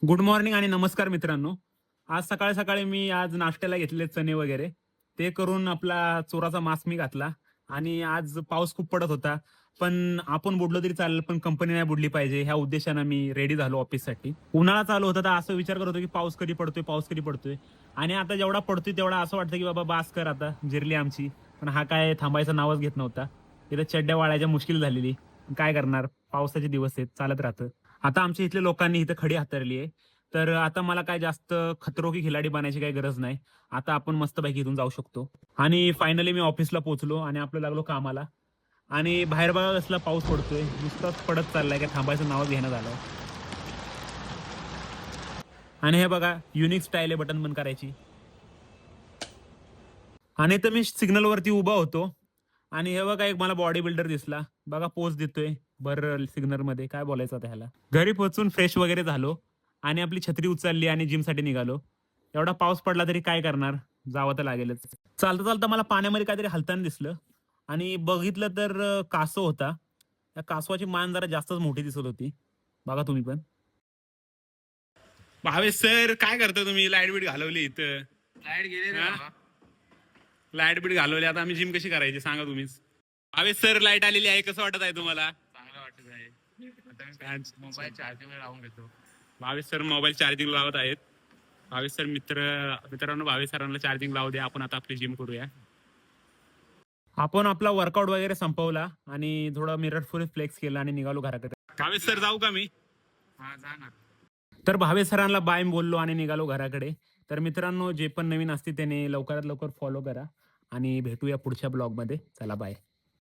Good morning आणि नमस्कार मित्रांनो. आज सकाळी सकाळी मी आज नाश्त्याला घेतले चणे वगैरे. ते करून आपला चोराचा मास्क मी घातला आणि आज पाऊस खूप पडत होता. पण आपण बुडलो तरी चालेल, पण कंपनी नाही बुडली पाहिजे ह्या उद्देशानं मी रेडी झालो ऑफिससाठी. उन्हाळा चालू होता तर असं विचार करत होतो, की पाऊस कधी पडतोय, पाऊस कधी पडतोय आणि आता जेवढा पडतोय तेवढा असं वाटतं, की बाबा बास कर आता, जिरली आमची. पण हा काय थांबायचं नावच घेत नव्हता. इथं चड्ड्या वाळायच्या मुश्किल झालेली. काय करणार? पावसाचे दिवस आहेत, चालत राहतं. आता आमच्या इथल्या लोकांनी इथं खडी हातरली आहे. तर आता मला काय जास्त खतरो की खिलाडी बनायची काही गरज नाही. आता आपण मस्तपैकी इथून जाऊ शकतो. आणि फायनली मी ऑफिसला पोहोचलो आणि आपलं लागलो कामाला. आणि बाहेर बघा कसला पाऊस पडतोय. नुसताच पडत चाललाय, काय थांबायचं नावच घेणं झालंय. आणि हे बघा युनिक स्टाईल आहे बटन बंद करायची. आणि तर मी सिग्नलवरती उभा होतो आणि हे बघा एक मला बॉडी बिल्डर दिसला. बघा पोज देतोय. बरं सिग्नलमध्ये काय बोलायचं आता ह्याला. घरी पोहोचून फ्रेश वगैरे झालो आणि आपली छत्री उचलली आणि जिमसाठी निघालो. एवढा पाऊस पडला तरी काय करणार? जावं तर लागेलच. चालता-चालता मला पाण्यामध्ये काहीतरी हलताना दिसलं आणि बघितलं तर कासव होता. त्या कासवाची मान जरा जास्तच मोठी दिसत होती. बघा तुम्ही पण. भावेश सर काय करता तुम्ही? लाईट बीट घालवली इथं. लाईट गेली रे हा? बाबा. लाईट बीट घालवली, आता आम्ही जिम कशी करायची सांगा तुम्हीच. भावेश सर लाईट आलेली आहे, कसं वाटत आहे तुम्हाला? चांगलं वाटत आहे. आता मी मोबाईल चार्जिंगला लावून घेतो. भावेश सर मोबाईल चार्जिंग लावत आहेत. भावेश सर मित्रांनो भावेश सरांना चार्जिंग लावू द्या. आपण आता आपली जिम करूया. आपण आपला वर्कआउट वगैरे संपवला आणि थोडं मिरर फुल फ्लेक्स केला आणि निघालो घराकडे. भावेश सर जाऊ का मी? हा जा ना. तर भावेश सरांना बाय बोललो आणि निघालो घराकडे. तर मित्रांनो जे पण नवीन असतील त्याने लवकरात लवकर फॉलो करा आणि भेटूया पुढच्या ब्लॉगमध्ये. चला बाय.